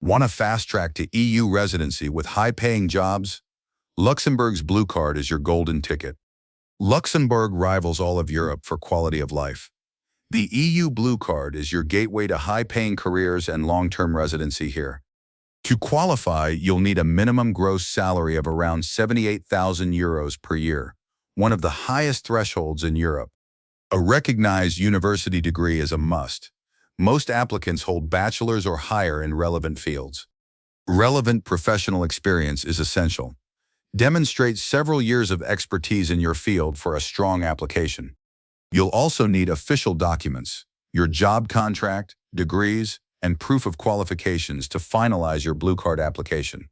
Want a fast track to EU residency with high-paying jobs? Luxembourg's Blue Card is your golden ticket. Luxembourg rivals all of Europe for quality of life. The EU Blue Card is your gateway to high-paying careers and long-term residency here. To qualify, you'll need a minimum gross salary of around 78,000 euros per year, one of the highest thresholds in Europe. A recognized university degree is a must. Most applicants hold bachelor's or higher in relevant fields. Relevant professional experience is essential. Demonstrate several years of expertise in your field for a strong application. You'll also need official documents, your job contract, degrees, and proof of qualifications to finalize your Blue Card application.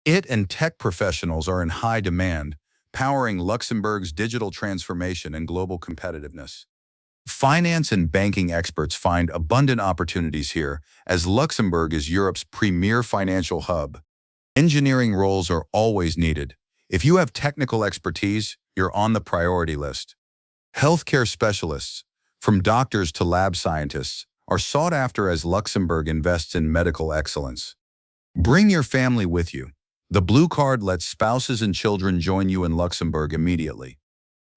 IT and tech professionals are in high demand, powering Luxembourg's digital transformation and global competitiveness. Finance and banking experts find abundant opportunities here, as Luxembourg is Europe's premier financial hub. Engineering roles are always needed. If you have technical expertise, you're on the priority list. Healthcare specialists, from doctors to lab scientists, are sought after as Luxembourg invests in medical excellence. Bring your family with you. The Blue Card lets spouses and children join you in Luxembourg immediately.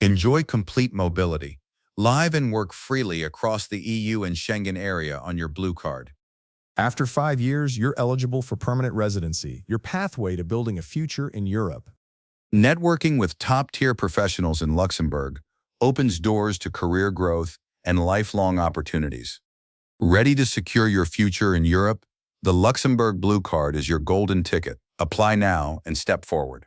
Enjoy complete mobility. Live and work freely across the EU and Schengen area on your Blue Card. After 5 years, you're eligible for permanent residency, your pathway to building a future in Europe. Networking with top-tier professionals in Luxembourg opens doors to career growth and lifelong opportunities. Ready to secure your future in Europe? The Luxembourg Blue Card is your golden ticket. Apply now and step forward.